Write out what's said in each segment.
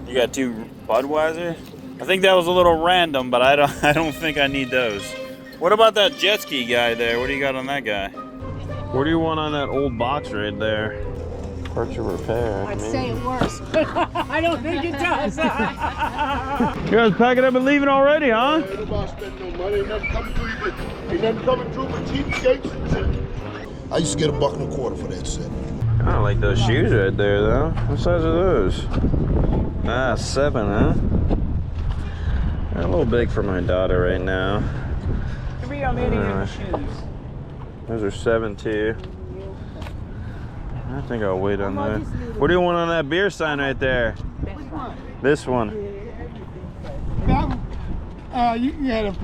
You got 2 Budweiser? I think that was a little random, but I don't think I need those. What about that jet ski guy there? What do you got on that guy? What do you want on that old box right there? Parts of repair. I'd say it works, but I don't think it does. You guys packing up and leaving already, huh? Ain't nobody spending no money. Ain't nothing coming through but cheapskates and shit. I used to get $1.25 for that set. I don't like those shoes right there, though. What size are those? Ah, 7, huh? They're a little big for my daughter right now. How many of your shoes? Those are 7 too. I think I'll wait on that. What do you want on that beer sign right there? This one. You can have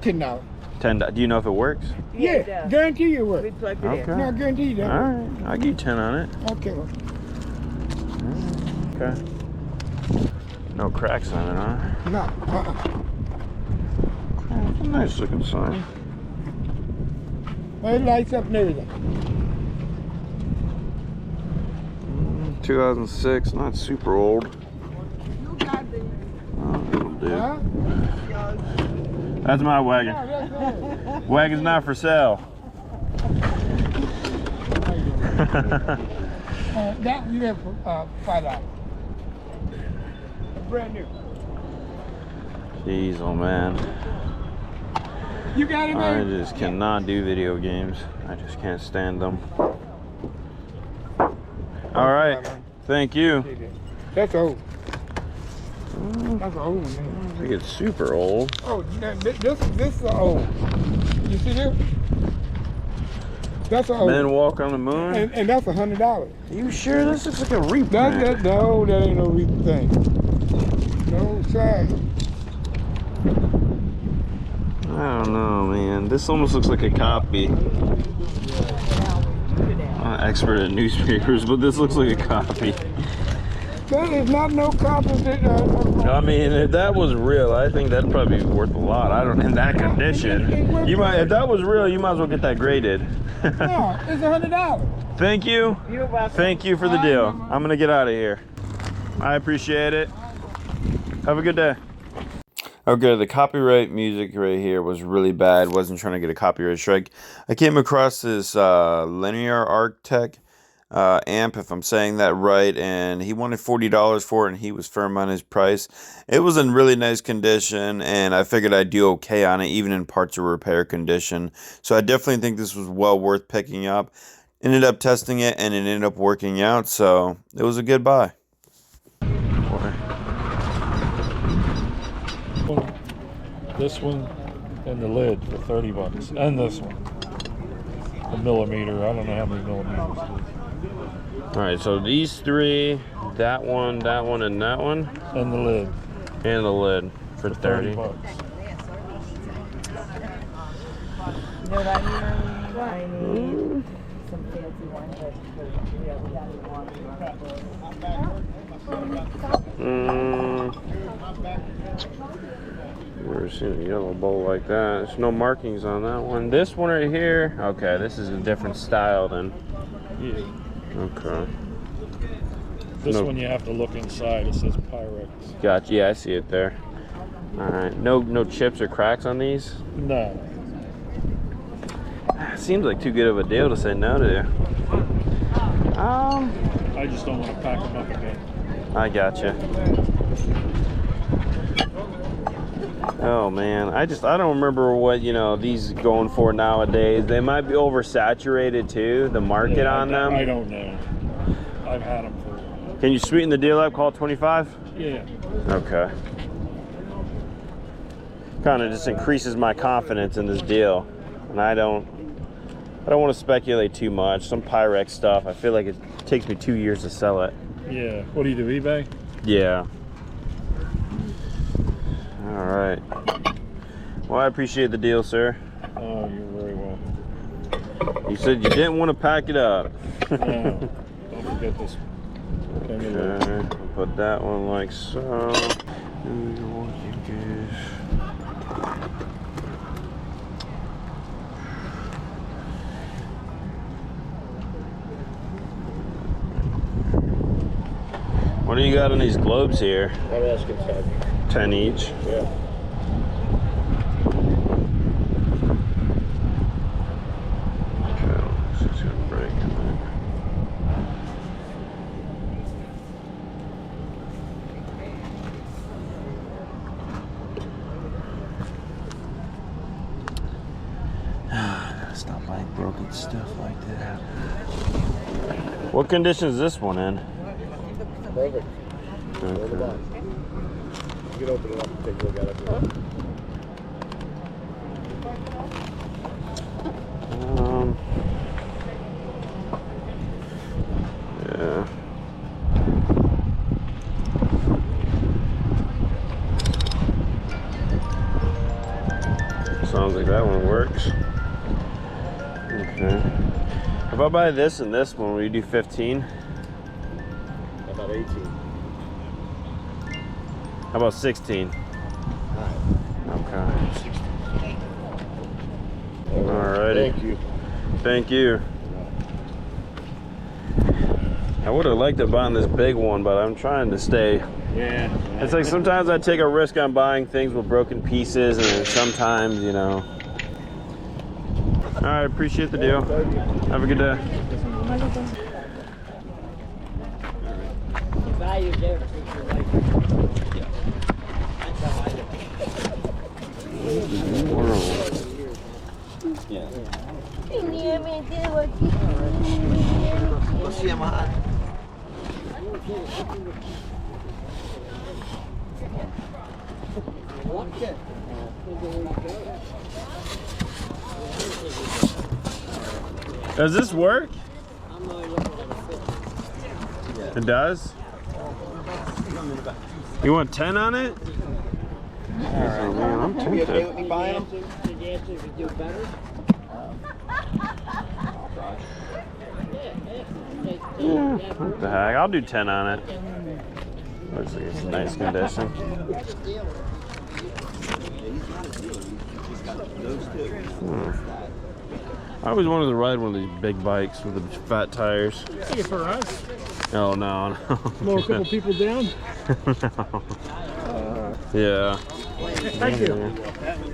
$10. $10. Do you know if it works? Yeah, guarantee you it works. We plugged it Okay. in. No, guarantee you that. All right, I'll give you 10 on it. Okay. Okay. No cracks on it, huh? No. It's a nice looking sign. It lights up and everything. 2006, not super old. Oh, it'll do. Huh? That's my wagon. Wagon's not for sale. That you have for $5. Brand new. Jeez, oh man. You got it, I man? just cannot do video games. I just can't stand them. All right, thank you. That's old. That's old, man. I think it's super old. Oh, this is old. You see this? That's old. Men Walk on the Moon. And that's $100. Are you sure this looks like a reprint? No, that ain't no real thing. No, sir. I don't know, man. This almost looks like a copy. I'm not an expert at newspapers, but this looks like a copy. That is not no copy. I mean, if that was real, I think that'd probably be worth a lot. I don't in that condition. You might, if that was real, you might as well get that graded. No, it's $100. Thank you. You're welcome. Thank you for the deal. I'm gonna get out of here. I appreciate it. Have a good day. Okay, the copyright music right here was really bad. Wasn't trying to get a copyright strike. I came across this Linear Arctech amp, if I'm saying that right, and he wanted $40 for it, and he was firm on his price. It was in really nice condition, and I figured I'd do okay on it, even in parts of repair condition. So I definitely think this was well worth picking up. Ended up testing it, and it ended up working out, so it was a good buy. This one and the lid for $30, and this one, a millimeter. I don't know how many millimeters it is. All right, so these 3, that one, and that one, and the lid, and the lid for $30. You know what I need? Some fancy ones. Never seen a yellow bowl like that. There's no markings on that one. This one right here, okay, this is a different style then. yeah. Okay. This No. one you have to look inside. It says Pyrex. Gotcha. Yeah, I see it there. All right. No chips or cracks on these. No. Seems like too good of a deal to say no to. I just don't want to pack them up again. I gotcha. Oh man, I don't remember what these going for nowadays. They might be oversaturated too. The market on them. I don't know. I've had them for. Can you sweeten the deal up? Call 25. Yeah. Okay. Kind of just increases my confidence in this deal, and I don't want to speculate too much. Some Pyrex stuff, I feel like it takes me 2 years to sell it. Yeah. What do you do? eBay? Yeah. All right. Well, I appreciate the deal, sir. Oh, you're very welcome. You said you didn't want to pack it up. No, don't forget this one. Okay, I'll put that one like so. What do you got on these globes here? I'm asking 10. 10 each. Yeah. Okay, let's just gonna break it. Stop buying broken stuff like that. What condition is this one in? Perfect. Okay. You can open it up and take a look at it. Yeah. Sounds like that one works. Okay. If I buy this and this one, will you do 15? About 18. How about 16? Okay. Alrighty. Thank you. Thank you. I would have liked to buy this big one, but I'm trying to stay. Yeah. It's like sometimes I take a risk on buying things with broken pieces, and then sometimes, you know. All right, appreciate the deal. Have a good day. Value there. Does this work? It does? You want 10 on it? Oh man, I'm tempted. Yeah, what the heck? I'll do 10 on it. Looks like it's in nice condition. I always wanted to ride one of these big bikes with the fat tires. Take it for us. Oh no, no. Blow a couple people down. No. Yeah. Thank you.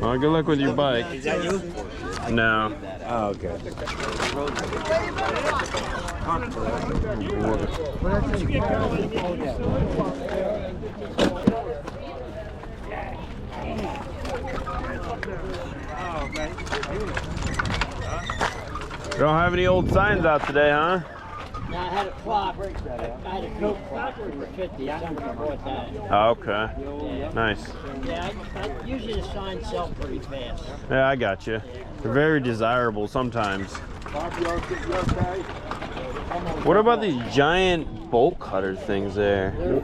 Well, good luck with your bike. Is that you? No. Oh, okay. Don't have any old signs out today, huh? Now I had a clock. I had a Coke clock for 50. Somebody bought that. Oh, okay. Yeah. Nice. Yeah, usually the signs sell pretty fast. Yeah, I got you. They're very desirable sometimes. What about these giant bolt cutter things there? They're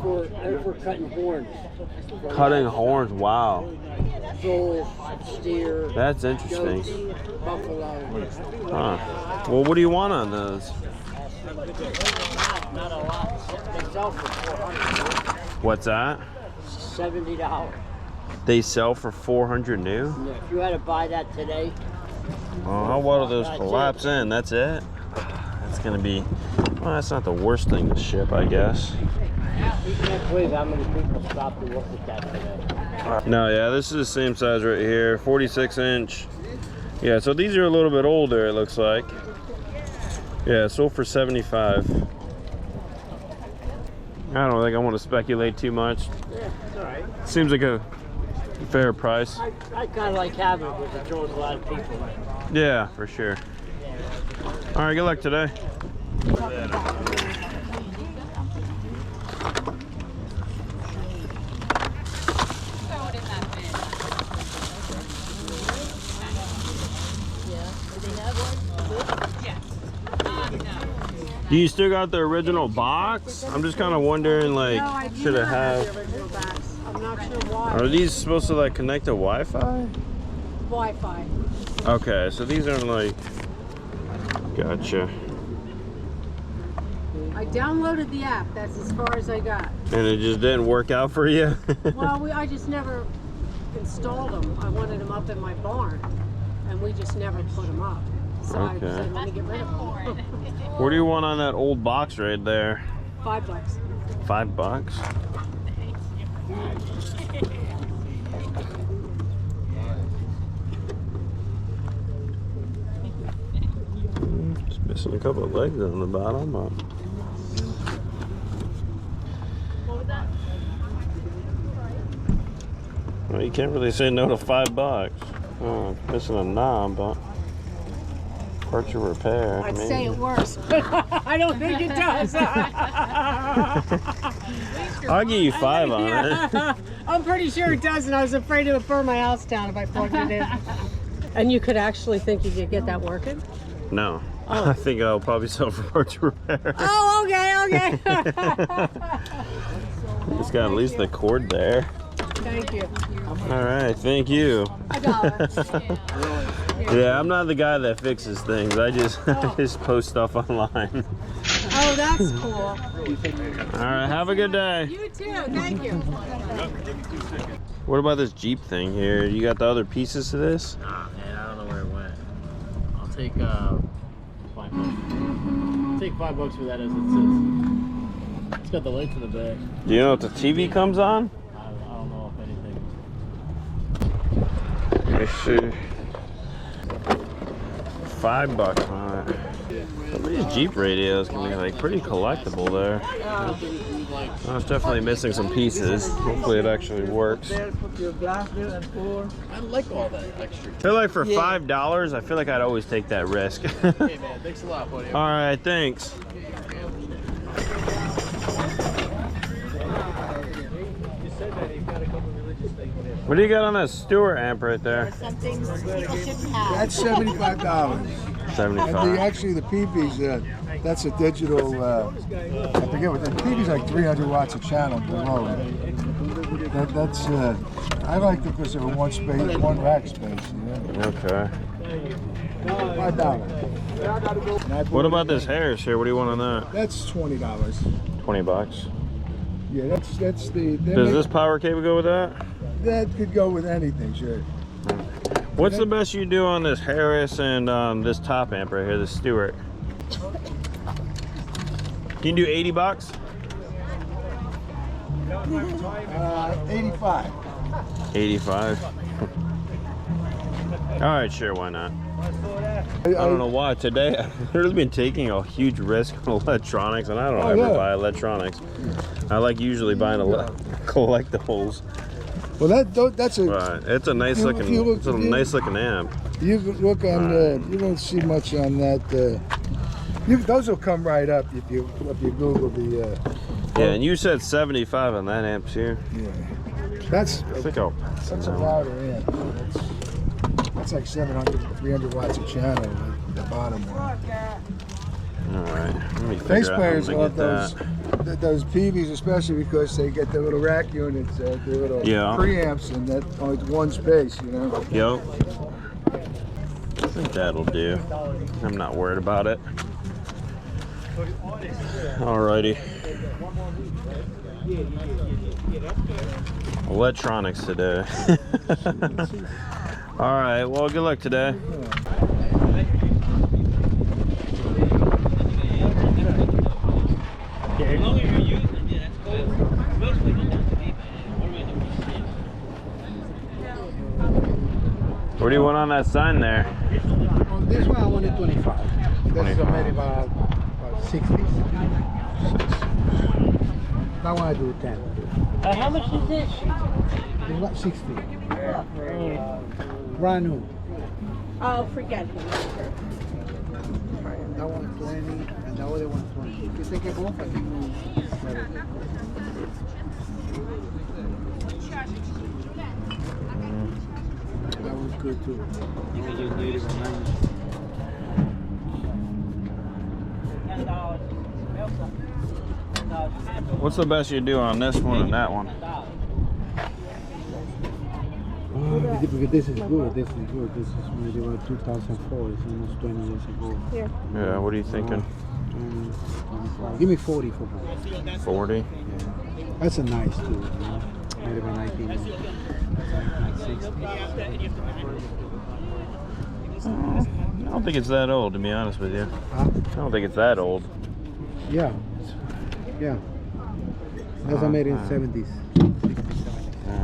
for cutting horns. Cutting horns, wow. Bulls, steer, That's interesting. goats, buffalo. Huh. Well, what do you want on those? Not a lot. They sell for $400. What's that? $70. They sell for 400 new? Yeah, if you had to buy that today, Oh, how well do those collapse in? That's it? That's gonna be, well, that's not the worst thing to ship, I guess. you can't believe how many people stop to look at that today. No, yeah, this is the same size right here, 46 inch. Yeah, so these are a little bit older, it looks like. Yeah, sold for 75. I don't think I want to speculate too much. Yeah, it's all right. Seems like a fair price. I kind of like having it because it draws a lot of people in. Yeah, for sure. All right, good luck today. Do you still got the original box? I'm just kind of wondering, like, No, I do should it not have? the original box. I'm not sure why. Are these supposed to like connect to Wi-Fi? Wi-Fi. Okay, so these aren't like. Gotcha. I downloaded the app. That's as far as I got. And it just didn't work out for you? Well, I just never installed them. I wanted them up in my barn, and we just never put them up. So I said, let me get rid of them. What do you want on that old box right there? $5. $5? Just missing a couple of legs on the bottom. What was that? Well, you can't really say no to $5. Oh, missing a knob, but parts of repair. I'd say it works, but I don't think it does. I'll give you 5 on it. I'm pretty sure it does, and I was afraid it would burn my house down if I plugged it in. And you could actually think you could get that working? No. Oh. I think I'll probably sell for parts of repair. Oh, okay. It's got at least the cord there. Thank you. All right, thank you. $1. Yeah, I'm not the guy that fixes things. I just just post stuff online. Oh, that's cool. All right, have a good day. You too. Thank you. What about this Jeep thing here? You got the other pieces to this? Nah, man, I don't know where it went. I'll take $5. I'll take $5 for that as it sits. It's got the lights in the back. Do you know what the TV comes on? I don't know if anything. Let me see. $5 on it. Some of these Jeep radios can be like pretty collectible there. I was definitely missing some pieces. Hopefully it actually works. I like all that extra. I feel like for $5, I feel like I'd always take that risk. Hey man, thanks a lot, buddy. All right, thanks. What do you got on that Stewart amp right there? Some things people shouldn't have. That's $75. And 75. actually the PB's, that's a digital, I forget what, the PB's like 300 watts a channel below. That's, I like it because of one rack space, you know? Okay. $5. What about this Harris here? What do you want on that? That's $20. 20 bucks. Yeah, that's the. Does this power cable go with that? That could go with anything, sure. What's the best you do on this Harris and this top amp right here, this Stewart? Can you do 80 bucks? 85. 85. All right, sure, why not? I don't know why today I've really been taking a huge risk on electronics, and I don't ever buy electronics. I like usually buying collectibles. Well, that's a. But it's a nice looking, nice looking amp. You look on you don't see much on that. Those will come right up if you Google the. Yeah, and you said 75 on that amp too. Yeah, that's I think I'll. that's a louder amp. That's like 300 watts a channel. The bottom one. All right, let me Bass figure out how players to love get that. those PVs, especially because they get the little rack units, the little preamps, and that only one space, you know. Yep. I think that'll do. I'm not worried about it. Alrighty. Electronics today. Alright, well, good luck today. What do you want on that sign there? On this one, I wanted 25. This is made about 60. That one I do 10. How much is this? It's about 60. Brand new. Oh, forget him. That one 20 and the other one 20. If you take it off, I think we'll sell it. That was good too. You can use native and What's the best you do on this one and that one? because this is good. This is good. This is maybe about 2004. It's almost 20 years ago. Here. Yeah, what are you thinking? 25. Give me 40 for that. 40? Yeah. That's a nice too. You know? Made about 1960. I don't think it's that old, to be honest with you. Huh? I don't think it's that old. Yeah. Yeah. Those are made in 70s.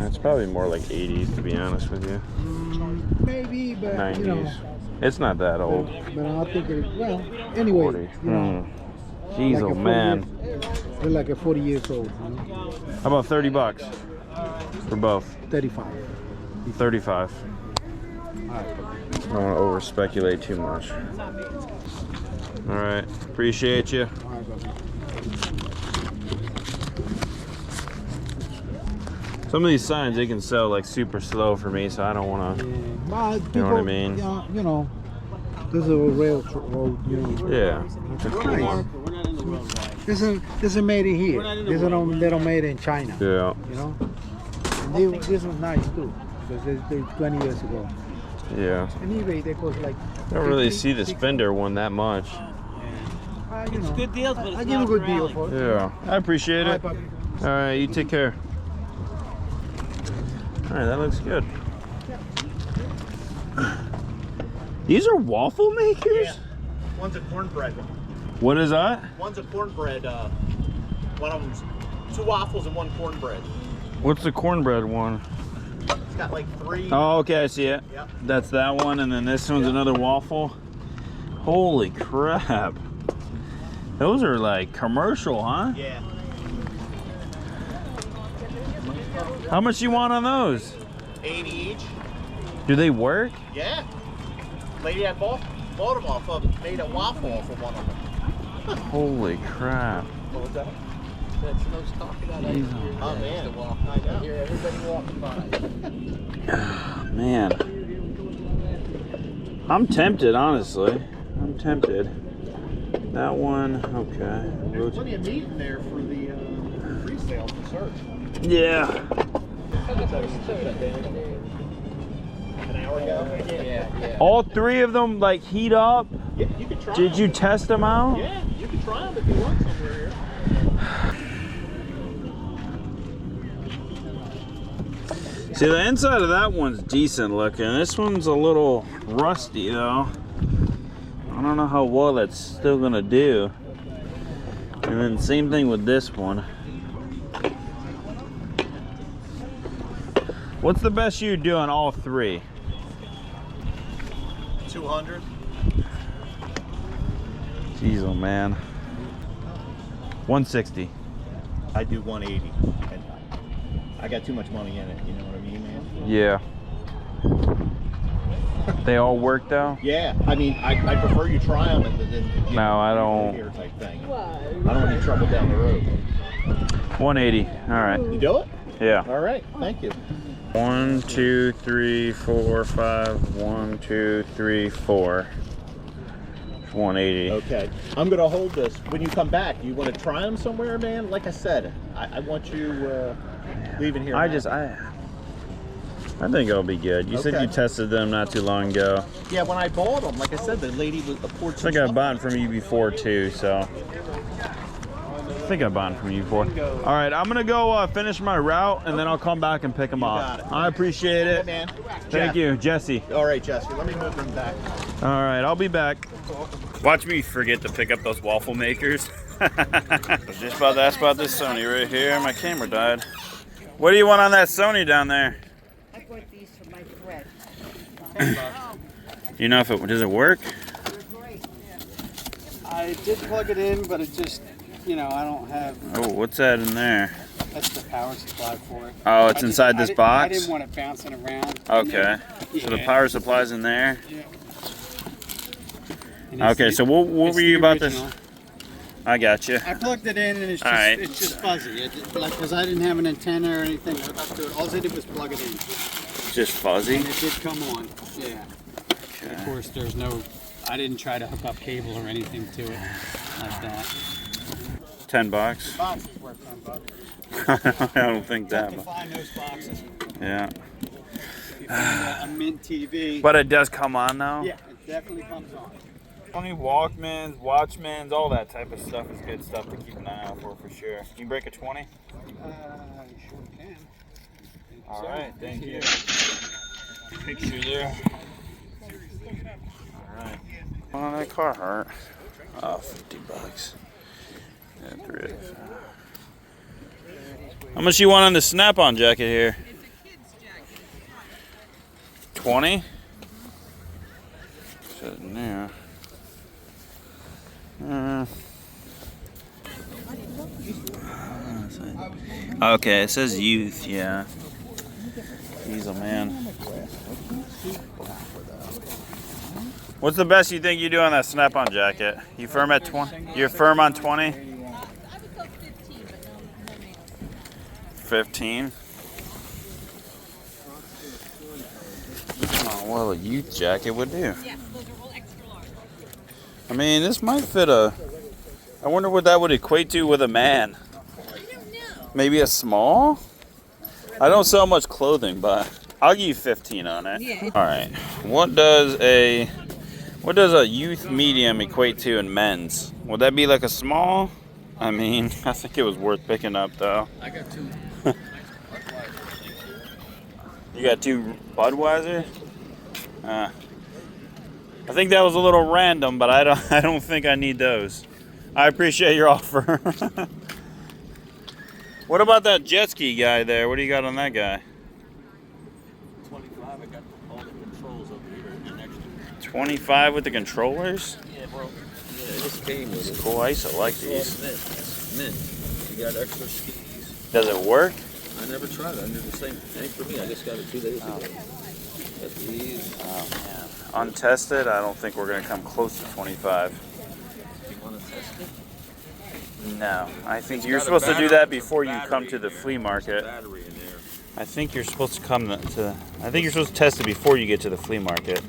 It's probably more like 80s, to be honest with you. Maybe, but 90s. you know. It's not that old. But I think it, well, anyway, 40. you know. Jeez, Like oh a 40 man. They're like a 40 years old, you know? How about 30 bucks for both? 35. 35. I don't want to over speculate too much. All right, appreciate you. All right, buddy. Some of these signs they can sell like super slow for me, so I don't want to. But You know what I mean? Yeah, you know, this is a road, you know. Yeah, that's a cool one. This is made in here. This is they don't made in China. Yeah. You know, and this was nice too because they 20 years ago. Yeah. And eBay they cost like. I don't really see the Spender one that much. You know, Good deals, but it's I give a not good deal rally. for it. Yeah, I appreciate All it. right, All puppy. right, you take care. All right, that looks good. These are waffle makers? Yeah. One's a cornbread one. What is that? One's a cornbread. One of them's 2 waffles and 1 cornbread. What's the cornbread one? It's got like 3. Oh, okay, I see it. Yep. That's that one, and then this one's another waffle. Holy crap. Those are like commercial, huh? Yeah. How much you want on those? 80 each. Do they work? Yeah. Lady I bought them off of made a waffle off of one of them. Holy crap. What was that? That's the most talked about ice here. Oh man. The walk. I know. I hear everybody walking by. Man. I'm tempted, honestly. I'm tempted. That one, okay. There's plenty of meat in there for the resale for search. Yeah. An hour ago. Yeah. All 3 of them like heat up? Yeah, you can try Did them. you test them out? Yeah, you can try them if you want somewhere here. See, the inside of that one's decent looking. This one's a little rusty though. I don't know how well that's still gonna do. And then same thing with this one. What's the best you do on all 3? 200. Jeez, oh man. 160. I do 180. And I got too much money in it, you know what I mean, man? Yeah. They all work though? Yeah, I mean, I prefer you try them and then you No, I know, don't. here type thing. I don't want any trouble down the road. 180. All right. You do it? Yeah. All right, thank you. 1, 2, 3, 4, 5. 1, 2, 3, 4. 180. Okay, I'm gonna hold this. When you come back, you want to try them somewhere, man? Like I said, I want you leaving here. I think it'll be good. You said Okay. you tested them not too long ago. Yeah, when I bought them, like I said, the lady was a poor. I think I bought it from you before too, so. I think I bought it from you before. All right, I'm gonna go finish my route and then I'll come back and pick them up. got it. I appreciate Hey, it. man. Thank you, Jesse. All right, Jesse. Let me move them back. All right, I'll be back. Watch me forget to pick up those waffle makers. I was just about to ask about this Sony right here. My camera died. What do you want on that Sony down there? I bought these for my thread. You know if it does it work? I did plug it in, but it just, you know, I don't have. Oh, what's that in there? That's the power supply for it. Oh, it's inside this I box? didn't want it bouncing around. Okay. So the Yeah. power supply's in there? Yeah. And it's Okay, the- so what it's were the you about to... original. I got you. I plugged it in and it's just, Alright. it's just fuzzy. Like, because I didn't have an antenna or anything hooked up to it. All I did was plug it in. Just fuzzy? And it did come on. Yeah. Okay. Of course, there's no. I didn't try to hook up cable or anything to it like that. $10. Box is worth $10. I don't think that To much. find those boxes. Yeah. You find a Mint TV. But it does come on now? Yeah, it definitely comes on. Only Walkmans, Watchmans, all that type of stuff is good stuff to keep an eye out for sure. Can you break a 20? You sure can. All right, thank you. Picture there. All right. On that Carhartt. Oh, $50. Yeah, How much you want on the snap-on jacket here? It's a kid's jacket. 20? Sitting there. Okay, it says youth, yeah. Diesel, man. What's the best you think you do on that snap-on jacket? You firm at 20? You're firm on 20? I would go 15, but no 15? Oh, well, a youth jacket would do. Yes, those are all extra large. I mean, this might fit a... I wonder what that would equate to with a man. I don't know. Maybe a small? I don't sell much clothing, but I'll give you 15 on it. Yeah. All right. What does a youth medium equate to in men's? Would that be like a small? I mean, I think it was worth picking up though. I got 2. You got 2 Budweiser? I think that was a little random, but I don't think I need those. I appreciate your offer. What about that jet ski guy there? What do you got on that guy? 25. I got all the controls over here and extra. 25 with the controllers? Yeah, bro. Yeah, this came with it. Cool. I used to like these. Mint. You got extra skis. Does it work? I never tried it. I did the same thing for me. I just got it 2 days ago. Got these. Oh man. Untested, I don't think we're gonna come close to 25. You want to test it? No. I think you're supposed to do that before you come to the flea market. Battery in there. I think you're supposed to I think you're supposed to test it before you get to the flea market.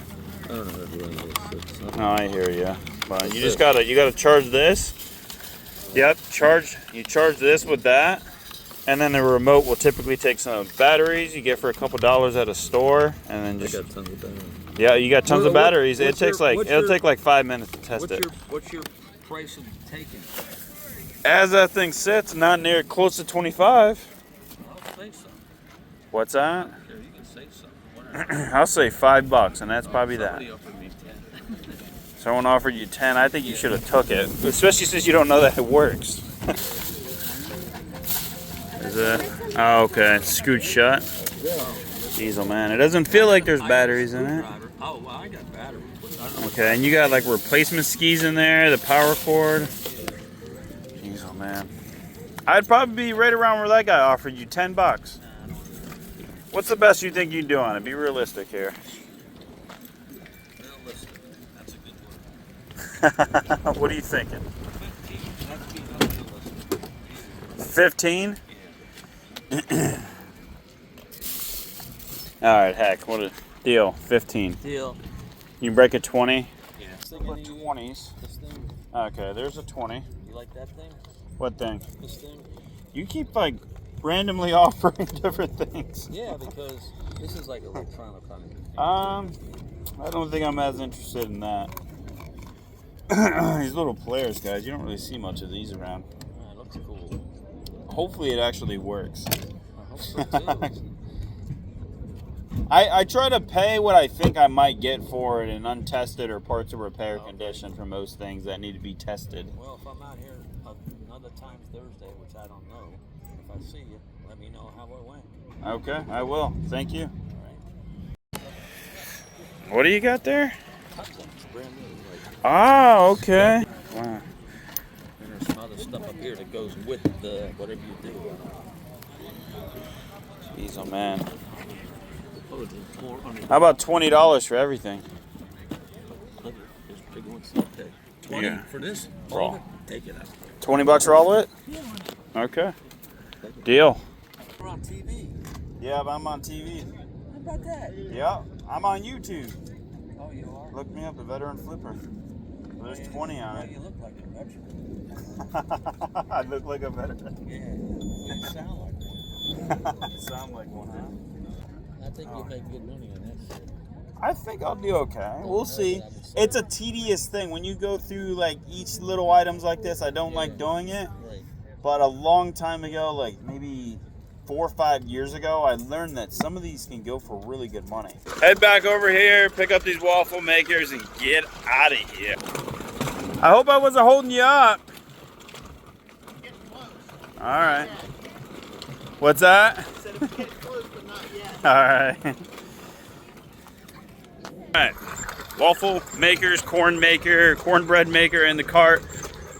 I don't know how to do any of this. No, I hear you. But you just gotta charge this. Yep, you charge this with that. And then the remote will typically take some batteries you get for a couple dollars at a store, and then just. I got tons of batteries. Yeah, you got tons of batteries. It'll take like 5 minutes to test it. What's your price of taking? As that thing sits, not near close to 25. I'll say so. What's that? Sure, you can say something. I'll say $5, and that's probably that. Somebody offered me 10. Someone offered you 10. I think you should have took it, especially since you don't know that it works. Is it? Oh, okay. It's screwed shut. Diesel, man. It doesn't feel like there's batteries in it. Oh, well, I got batteries. Okay, and you got like replacement skis in there, the power cord. Diesel, man. I'd probably be right around where that guy offered you, $10. What's the best you think you'd do on it? Be realistic here. Realistic. That's a good word. What are you thinking? 15. That's being unrealistic. 15? Alright, heck, what a deal. 15. Deal. You can break a 20? Yeah. For 20s. This thing. Okay, there's a 20. You like that thing? What thing? This thing? You keep like randomly offering different things. Yeah, because this is like electronic kind of thing. I don't think I'm as interested in that. These little players, guys, you don't really see much of these around. Yeah, it looks cool. Hopefully it actually works. I hope so too. I try to pay what I think I might get for it in untested or parts of repair condition for most things that need to be tested. Well, if I'm out here another time Thursday, which I don't know, if I see you, let me know how it went. Okay, I will. Thank you. All right. What do you got there? It's brand new. Oh, okay. Wow. And there's some other stuff up here that goes with the whatever you do. Jeez, oh man. Oh, there's more on it. How about $20 for everything? There's big ones. Okay. 20 Yeah. for this? For all. All of it? Take it out. $20 for all of it? Yeah. Okay. Deal. We're on TV. Yeah, but I'm on TV. How about that? Yeah, I'm on YouTube. Oh, you are? Look me up, the Veteran Flipper. There's 20 on it. You look like a veteran. I look like a veteran. Yeah. You sound like one. You sound like one, huh? I think you'll make good money on that shit. I think I'll do okay. We'll see. It's a tedious thing. When you go through like each little items like this, I don't like doing it. Right. But a long time ago, like maybe 4 or 5 years ago, I learned that some of these can go for really good money. Head back over here, pick up these waffle makers, and get out of here. I hope I wasn't holding you up. All right. What's that? I said if we get close, but not yet. All right. All right. Waffle makers, cornbread maker in the cart.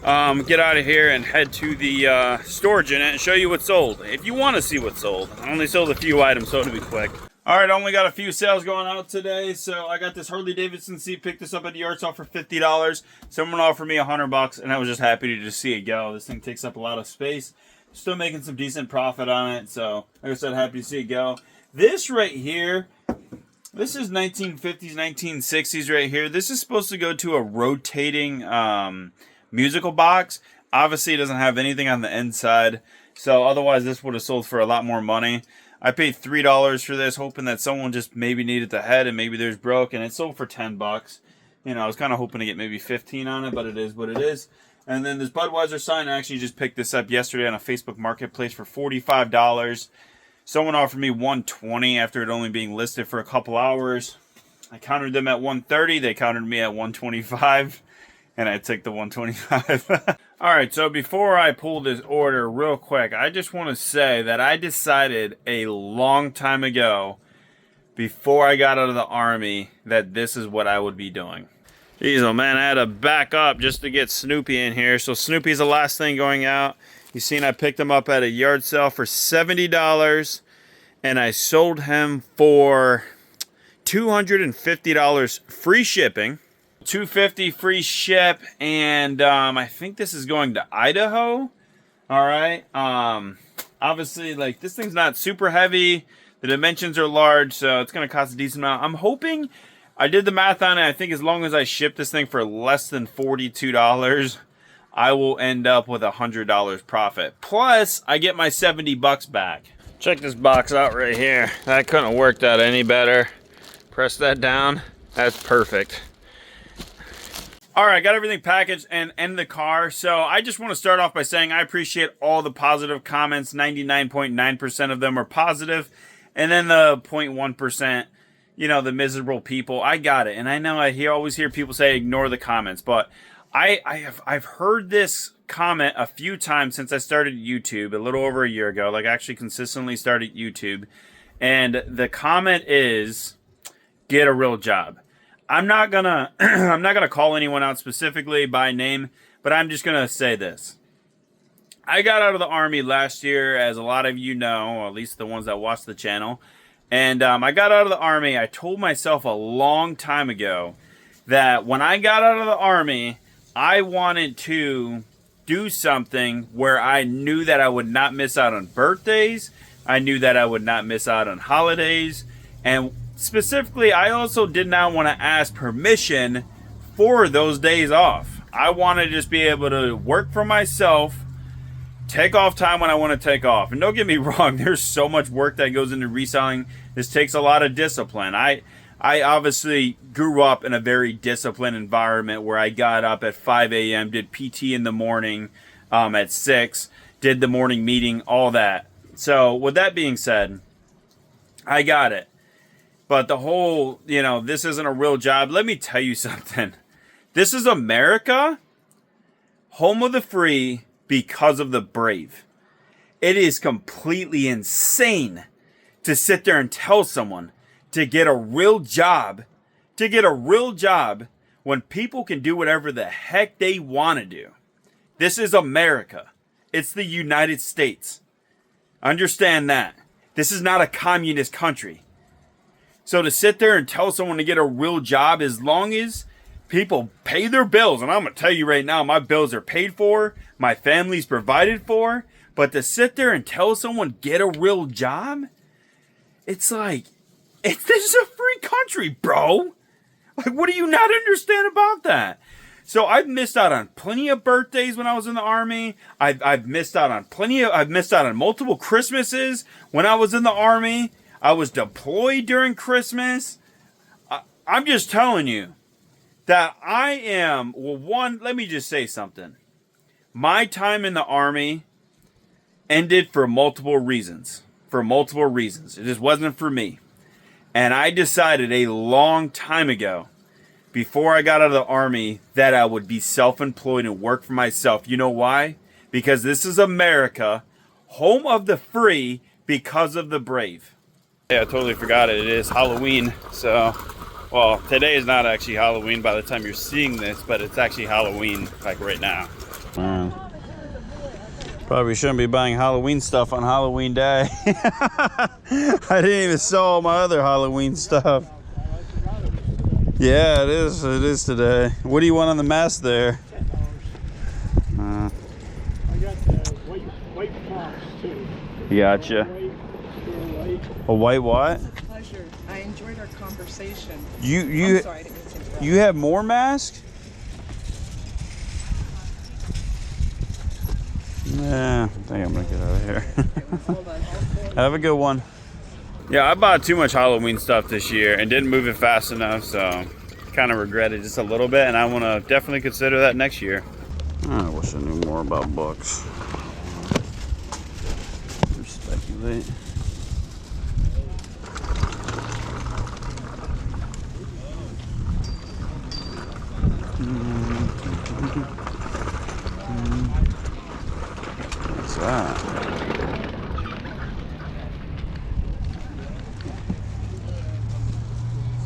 Get out of here and head to the storage unit and show you what's sold. If you want to see what's sold. I only sold a few items, so it'll be quick. All right, only got a few sales going out today. So I got this Harley Davidson seat, picked this up at the yard sale for $50. Someone offered me $100 and I was just happy to just see it go. This thing takes up a lot of space. Still making some decent profit on it. So like I said, happy to see it go. This right here, this is 1950s, 1960s right here. This is supposed to go to a rotating musical box. Obviously, it doesn't have anything on the inside. So otherwise, this would have sold for a lot more money. I paid $3 for this, hoping that someone just maybe needed the head and maybe there's broke. And it sold for $10. You know, I was kind of hoping to get maybe 15 on it, but it is what it is. And then this Budweiser sign, I actually just picked this up yesterday on a Facebook Marketplace for $45. Someone offered me $120 after it only being listed for a couple hours. I countered them at $130. They countered me at $125. And I took the $125. All right, so before I pull this order real quick, I just want to say that I decided a long time ago, before I got out of the Army, that this is what I would be doing. Jeez, oh man, I had to back up just to get Snoopy in here. So Snoopy's the last thing going out. You seen I picked him up at a yard sale for $70, and I sold him for $250 free shipping. $250 free ship, and I think this is going to Idaho. All right. Obviously, like, this thing's not super heavy. The dimensions are large, so it's going to cost a decent amount. I'm hoping, I did the math on it. I think as long as I ship this thing for less than $42, I will end up with $100 profit. Plus, I get my $70 back. Check this box out right here. That couldn't have worked out any better. Press that down. That's perfect. All right, got everything packaged and in the car. So I just want to start off by saying I appreciate all the positive comments. 99.9% of them are positive. And then the 0.1%, you know, the miserable people. I got it. And I know I always hear people say ignore the comments. But I've heard this comment a few times since I started YouTube a little over a year ago. Like, I actually consistently started YouTube. And the comment is, get a real job. I'm not gonna call anyone out specifically by name, but I'm just gonna say this. I got out of the Army last year, as a lot of you know, or at least the ones that watch the channel. And I got out of the Army. I told myself a long time ago that when I got out of the Army, I wanted to do something where I knew that I would not miss out on birthdays. I knew that I would not miss out on holidays. And specifically, I also did not want to ask permission for those days off. I want to just be able to work for myself, take off time when I want to take off. And don't get me wrong, there's so much work that goes into reselling. This takes a lot of discipline. I obviously grew up in a very disciplined environment where I got up at 5 a.m., did PT in the morning at 6, did the morning meeting, all that. So with that being said, I got it. But the whole, you know, this isn't a real job. Let me tell you something. This is America, home of the free because of the brave. It is completely insane to sit there and tell someone to get a real job, when people can do whatever the heck they want to do. This is America. It's the United States. Understand that. This is not a communist country. So to sit there and tell someone to get a real job, as long as people pay their bills, and I'm going to tell you right now, my bills are paid for, my family's provided for, but to sit there and tell someone get a real job, it's like, this is a free country, bro. Like, what do you not understand about that? So I've missed out on plenty of birthdays when I was in the Army. I've missed out on multiple Christmases when I was in the Army. I was deployed during Christmas. I'm just telling you that I am, well, one, let me just say something. My time in the Army ended for multiple reasons. It just wasn't for me. And I decided a long time ago, before I got out of the Army, that I would be self-employed and work for myself. You know why? Because this is America, home of the free, because of the Brave. Yeah, I totally forgot it. It is Halloween, so, well, today is not actually Halloween by the time you're seeing this, but it's actually Halloween, like right now. Probably shouldn't be buying Halloween stuff on Halloween day. I didn't even sell all my other Halloween stuff. Yeah, it is. It is today. What do you want on the mask there? I got the white fox too. Gotcha. A white what? Pleasure. I enjoyed our conversation. You I'm sorry, I didn't mean to interrupt. You have more masks? Yeah, I think I'm gonna get out of here. Have a good one. Yeah, I bought too much Halloween stuff this year and didn't move it fast enough, so kind of regret it just a little bit, and I want to definitely consider that next year. I wish I knew more about books. Speculate. What's that?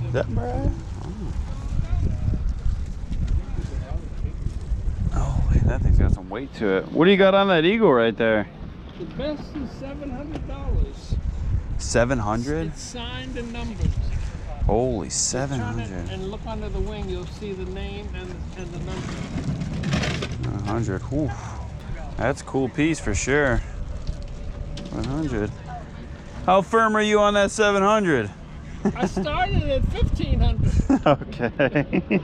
Is that Brad? Oh, wait, that thing's got some weight to it. What do you got on that eagle right there? The best is $700. 700? It's signed and numbered. Holy, Turn 700. it and look under the wing. You'll see the name and the number. 100. Whew. That's a cool piece for sure. 100. How firm are you on that 700? I started at 1,500. Okay.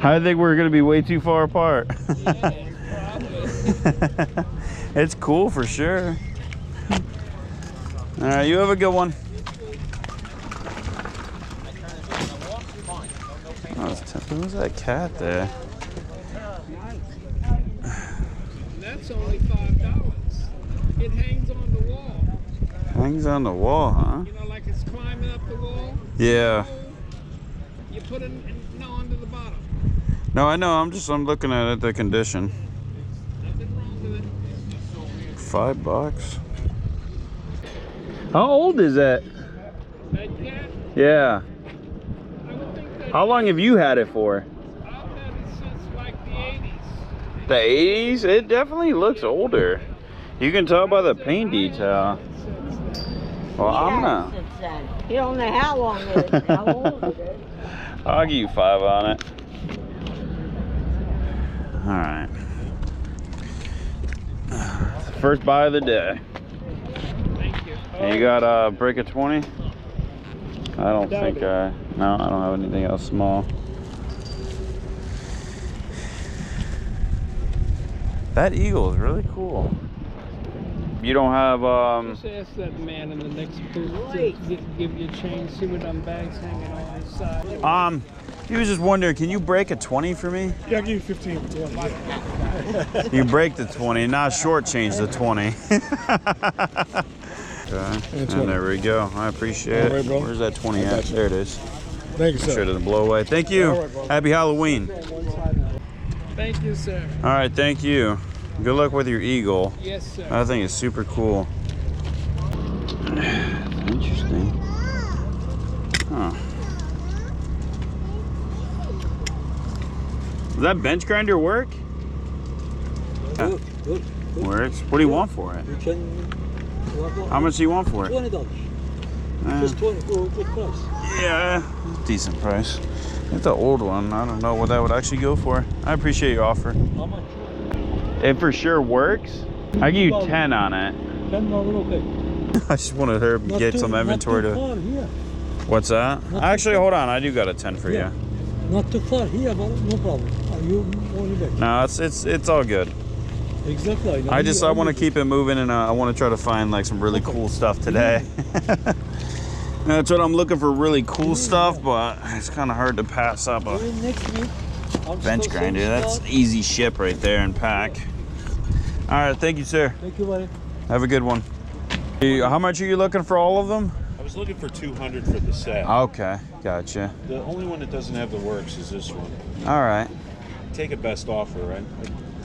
I think we're gonna be way too far apart. Yeah, probably. It's cool for sure. All right, you have a good one. Oh, who's that cat there? That's only $5. It hangs on the wall. Hangs on the wall, huh? You know, like it's climbing up the wall. Yeah. You put it under the bottom. No, I know. I'm looking at it, the condition. Nothing wrong with it. $5. How old is it? That cat, Yeah. I would think that How long have you had it for? I've had it since like the 80s. The 80s? It definitely looks older. You can tell by the paint detail. Well, I'm gonna. You don't know how long it is, how old it is. I'll give you 5 on it. All right. First buy of the day. Thank you. And you got a break of 20? I don't think no, I don't have anything else small. That eagle is really cool. You don't have Just ask that man in the next booth to give you a change. See what them bags hanging on the side. he was just wondering, can you break a 20 for me? Yeah, I'll give you 15 for 20. You break the 20, not shortchange the 20. Okay. And there we go. I appreciate it. Where's that 20 at? There it is. Thank you, sir. Sure doesn't blow away. Thank you. Happy Halloween. Thank you, sir. All right, thank you. Good luck with your eagle. Yes, sir. I think it's super cool. Interesting. Huh. Does that bench grinder work? Good, good. Works. What do you want for it? You can. How much do you want for it? $20. Just 20 for good price. Yeah, decent price. It's an old one. I don't know what that would actually go for. I appreciate your offer. How much? It for sure works. I give you 10 on it. $10, okay. I just wanted her to get some inventory to. Not too far here. What's that? Actually, hold on. I do got a 10 for you. Not too far here, but no problem. You only back. No, it's all good. Exactly. I want to keep it moving, and I want to try to find like some really cool stuff today. That's what I'm looking for, really cool stuff, but it's kind of hard to pass up a Next week, bench grinder. That's easy ship right there and pack. All right, thank you, sir. Thank you, buddy. Have a good one. How much are you looking for all of them? I was looking for 200 for the set. Okay, gotcha. The only one that doesn't have the works is this one. All right. Take a best offer, right?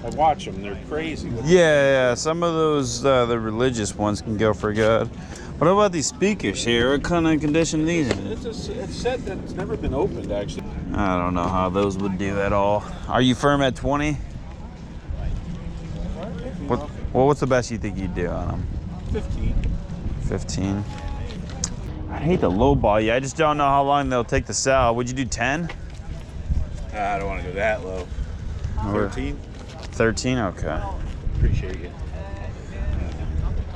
I watch them. They're crazy. Yeah, some of those, the religious ones can go for good. What about these speakers here? What kind of condition are these in? It's set that it's never been opened, actually. I don't know how those would do at all. Are you firm at 20? What's the best you think you'd do on them? 15. 15. I hate to lowball you. I just don't know how long they'll take to sell. Would you do 10? I don't want to go that low. 13? 13? Okay. Appreciate you.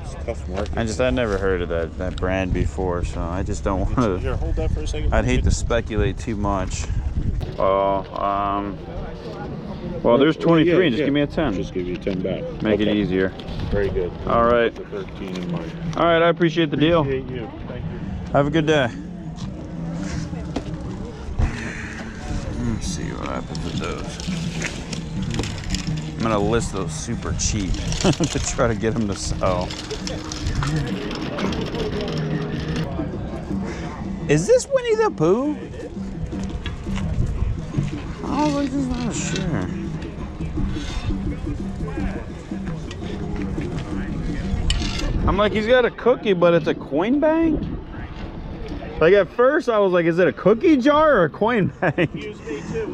It's a tough market. I'd never heard of that brand before, so I just don't want to. Here, hold that for a second. I'd hate to speculate too much. Oh, well, there's 23. Just give me a 10. Just give you 10 back. Make it easier. Very good. All right. The 13 in mind. All right, I appreciate the deal. Appreciate you. Thank you. Have a good day. Let's see what happens with those. I'm gonna list those super cheap to try to get them to sell. Is this Winnie the Pooh? Oh, I'm just not sure. I'm like, he's got a cookie, but it's a coin bank? Like at first I was like, is it a cookie jar or a coin bank?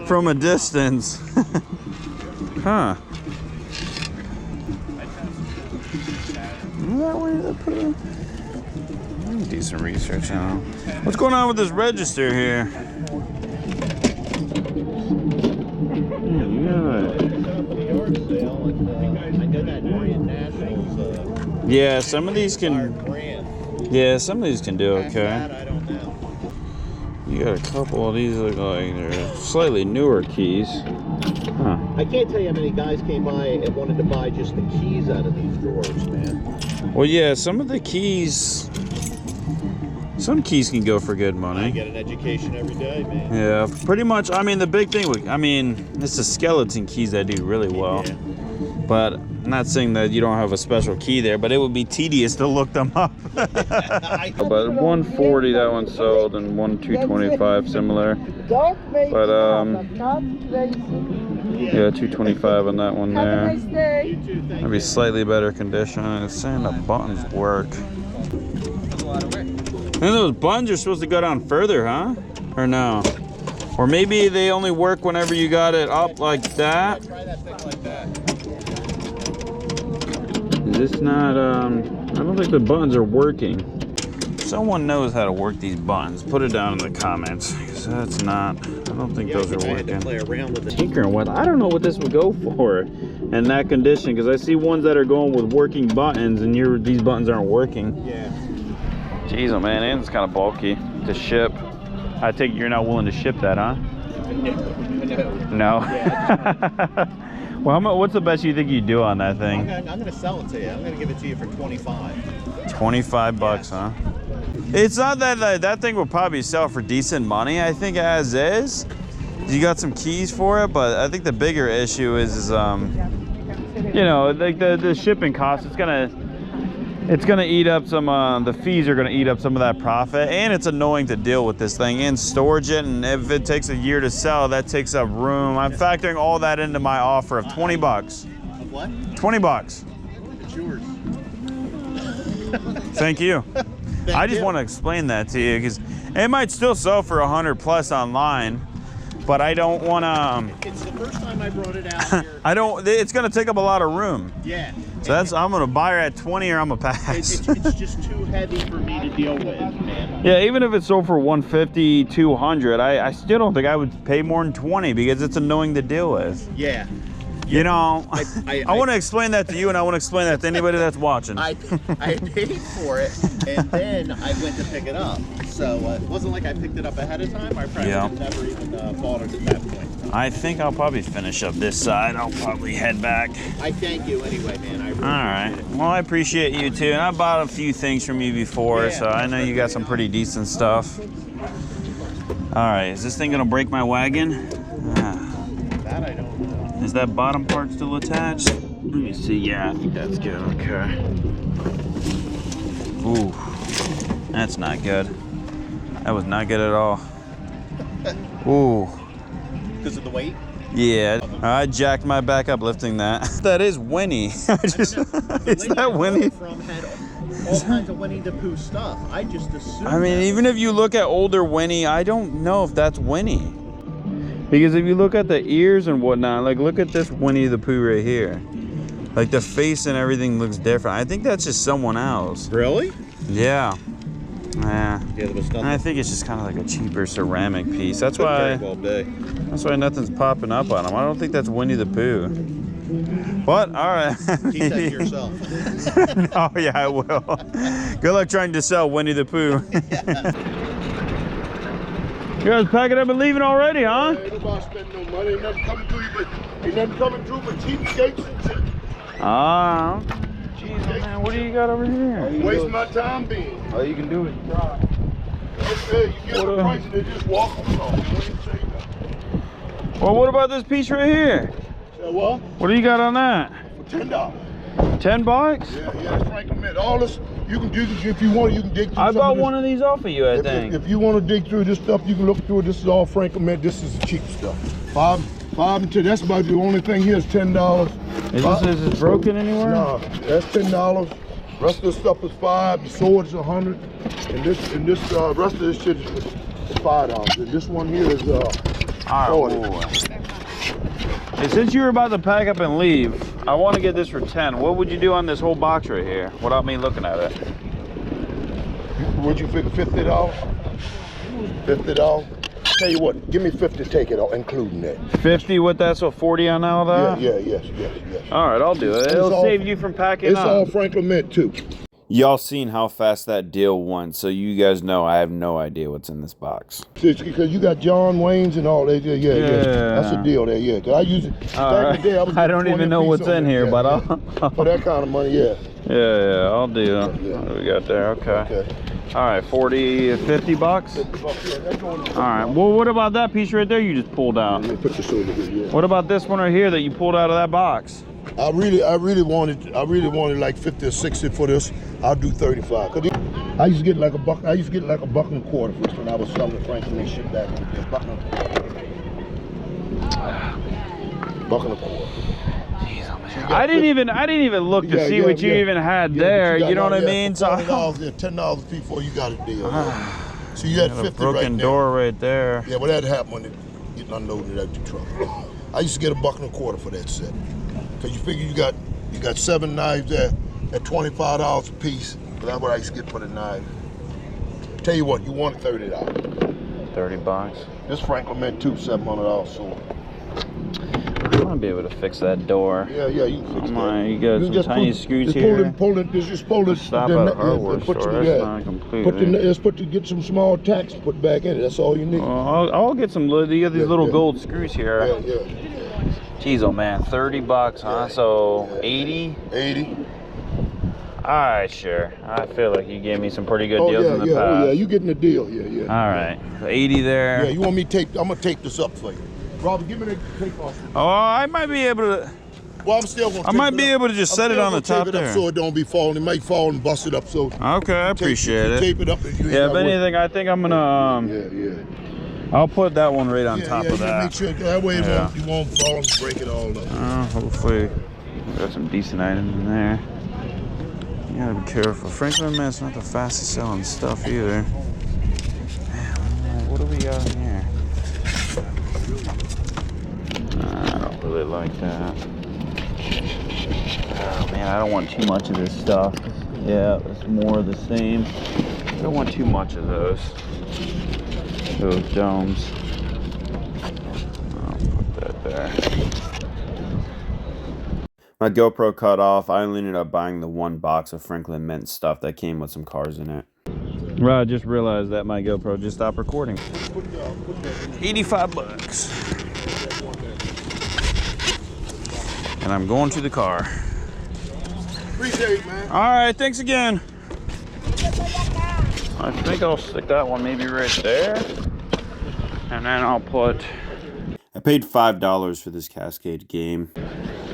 From a distance. Huh. Is that Winnie the Pooh? Let me do some research on it. What's going on with this register here? Yeah, some of these can. Yeah, some of these can do okay. You got a couple of these look like they're slightly newer keys. Huh. I can't tell you how many guys came by and wanted to buy just the keys out of these drawers, man. Well, yeah, some of the keys. Some keys can go for good money. I get an education every day, man. Yeah, pretty much. I mean, the big thing with, it's the skeleton keys that do really well. Yeah. But I'm not saying that you don't have a special key there, but it would be tedious to look them up. But 140 that one sold, and 225 similar. But yeah, 225 on that one there. Maybe slightly better condition. It's saying the buttons work. And those buttons are supposed to go down further, huh? Or no? Or maybe they only work whenever you got it up like that. Try that thing like that. Is this not, I don't think the buttons are working. If someone knows how to work these buttons, put it down in the comments. Because that's not, I don't think those are working. Play around with it. Tinkering with, I don't know what this would go for in that condition. Because I see ones that are going with working buttons and these buttons aren't working. Yeah. Jeez, oh man, and it's kind of bulky to ship. I take it you're not willing to ship that, huh? No. Well, what's the best you think you'd do on that thing? I'm gonna sell it to you. I'm gonna give it to you for 25. 25 bucks, huh? It's not that thing will probably sell for decent money. I think as is. You got some keys for it, but I think the bigger issue is you know, like the shipping costs. It's gonna eat up some, the fees are gonna eat up some of that profit, and it's annoying to deal with this thing and storage it, and if it takes a year to sell, that takes up room. I'm factoring all that into my offer of 20 bucks. Of what? 20 bucks. It's yours. Thank you. I just want to explain that to you, because it might still sell for 100 plus online, but I don't want to. It's the first time I brought it out here. It's gonna take up a lot of room. Yeah. So I'm gonna buy her at 20 or I'm gonna pass. It's just too heavy for me to deal with, man. Yeah, even if it sold for 150, 200, I still don't think I would pay more than 20 because it's annoying to deal with. Yeah. You know, I want to explain that to you, and I want to explain that to anybody that's watching. I paid for it, and then I went to pick it up. So it wasn't like I picked it up ahead of time. I probably never even bought it at that point. I think I'll probably finish up this side. I'll probably head back. I thank you anyway, man. I really All right. Well, I appreciate you too, and I bought a few things from you before, so I know you got some pretty decent stuff. All right. Is this thing gonna break my wagon? That I don't know. Is that bottom part still attached? Let me see. Yeah, I think that's good. Okay. Ooh, that's not good. That was not good at all. Ooh. Because of the weight? Yeah, I jacked my back up lifting that. That is Winnie. Is that Winnie? From had all kinds of Winnie the Pooh stuff. I just assumed. I mean, even if you look at older Winnie, I don't know if that's Winnie. Because if you look at the ears and whatnot, like look at this Winnie the Pooh right here. Like the face and everything looks different. I think that's just someone else. Really? Yeah. Yeah. There was nothing. And I think it's just kind of like a cheaper ceramic piece. That's Could why. very well be. That's why nothing's popping up on them. I don't think that's Winnie the Pooh. But all right. Keep that to yourself. Oh yeah, I will. Good luck trying to sell Winnie the Pooh. You guys packing up and leaving already, huh? Ain't nobody spending no money. Ain't nothing coming through but cheapskates and shit. Ah. Jeez, man, what do you got over here? Waste my time being. Oh, you can do it. Hey, you get the price and they just walk along. Well, what about this piece right here? Say what? What do you got on that? $10. $10? Yeah, that's Franklin Mint. All this, you can if you want, you can dig through I some bought of this. one of these off of you, I think. If you want to dig through this stuff, you can look through it. This is all Franklin Mint. This is the cheap stuff. Five and 10. That's about the only thing here is $10. Is this broken anywhere? No, that's $10. Rest of the stuff is $5. The sword's $100, and this rest of this shit is $5. And this one here is $40. Hey, since you were about to pack up and leave, I want to get this for 10. What would you do on this whole box right here without me looking at it? Would you figure $50? $50. Tell you what, give me 50, take it all, including that. 50 with that, so 40 on all that? Yeah, yes. All right, I'll do it. It'll save you from packing up. It's all Franklin Mint too. Y'all seen how fast that deal went, so you guys know I have no idea what's in this box. It's because you got John Wayne's and all that. Yeah. That's a deal there, yeah. Cause I use it back in the day. I don't even know what's in here, but I'll for that kind of money, yeah. Yeah, I'll do. What do we got there? Okay. All right, 40, 50 bucks? $50, yeah, that's going All right, well, what about that piece right there you just pulled out? Yeah, put this over here, yeah. What about this one right here that you pulled out of that box? I really wanted like 50 or 60 for this. I'll do 35. Cause I used to get like a buck. I used to get like a $1.25 for this when I was selling the Franklin and shit back in the day. $1.25. I didn't even look to see what you even had there. You know what I mean? So $10 before you got a deal. So you had 50 broken right door right there. Yeah, well that happened when it getting unloaded out the truck. I used to get a $1.25 for that set. Cause you figure you got 7 knives there at $25 a piece. That's what I used to get for the knife. Tell you what, you want $30. 30 bucks. This Franklin Mint too, $700 sword. I want to be able to fix that door. Yeah, you can fix that. You got some tiny screws here. Just pull it. Stop at a hardware store. That's not completely. Get some small tacks and put back in it. That's all you need. I'll get some. You got these little gold screws here. Yeah. Jeez, oh man, 30 bucks, huh? So 80. 80. All right, sure. I feel like you gave me some pretty good deals in the past. Oh yeah, you getting a deal. Yeah. All right, 80 there. Yeah, you want me to tape? I'm gonna tape this up for you. Robert, give me the tape off. Oh, I might be able to. Well, I'm still gonna. I might be able to just set it on the top there, so it don't be falling. It might fall and bust it up. So. Okay, I appreciate it. Tape it up. Yeah, if anything, I think I'm gonna. Yeah. I'll put that one right on top of that. Make sure that way you won't fall and break it all up. Hopefully, got some decent items in there. You gotta be careful. Franklin Mint's not the fastest selling stuff either. Man, what do we got in here? I don't really like that. Oh man, I don't want too much of this stuff. Yeah, it's more of the same. I don't want too much of those domes. I'll put that there. My GoPro cut off. I only ended up buying the one box of Franklin Mint stuff that came with some cars in it. Right, I just realized that my GoPro just stopped recording. 85 bucks. And I'm going to the car. Appreciate it, man. All right, thanks again. I think I'll stick that one maybe right there. And then I'll put... I paid $5 for this Cascade game.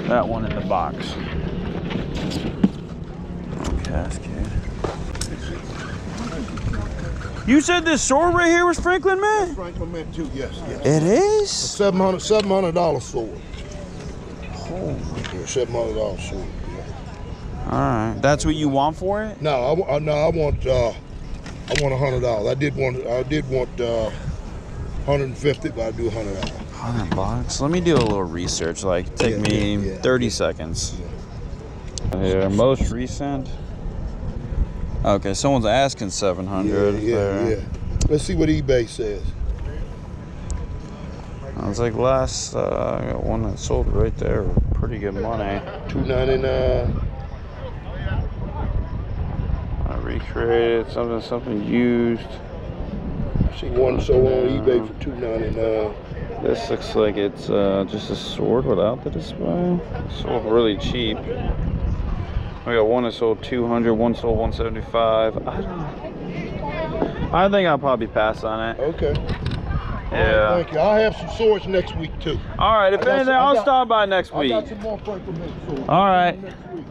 That one in the box. Oh, Cascade. You said this sword right here was Franklin Mint? Franklin Mint too, yes. It is? A $700 sword. Holy. Yeah, $700 sword. Yeah. All right. That's what you want for it? No, I want $100. I did want 150, but I do $100. $100. Let me do a little research. Like, take me 30 seconds. Here, most recent. Okay, someone's asking 700. Yeah. Let's see what eBay says. I was like last. I got one that sold right there for pretty good money. $299. I recreated something used. See one sold on eBay for $299. This looks like it's just a sword without the display. Sold really cheap. I got one that sold 200, one sold 175. I don't know. I think I'll probably pass on it. Okay. Yeah. Thank you. I'll have some swords next week too. All right. If anything, I'll stop by next week. I got some more Franklin Mint swords. All right.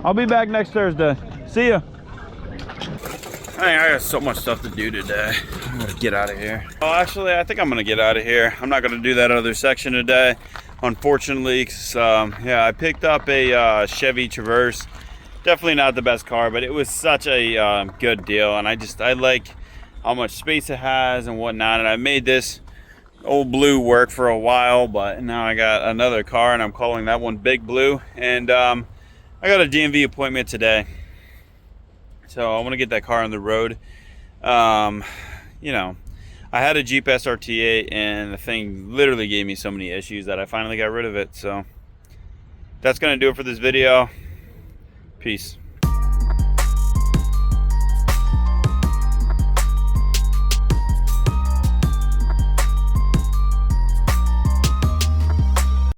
I'll be back next Thursday. See ya. Hey, I got so much stuff to do today. I'm gonna get out of here. Well, actually, I think I'm gonna get out of here. I'm not gonna do that other section today, unfortunately. 'Cause, yeah, I picked up a Chevy Traverse. Definitely not the best car, but it was such a good deal, and I like how much space it has and whatnot. And I made this old blue work for a while, but now I got another car, and I'm calling that one Big Blue. And I got a DMV appointment today, so I want to get that car on the road. You know, I had a Jeep SRT8, and the thing literally gave me so many issues that I finally got rid of it. So that's gonna do it for this video. Peace.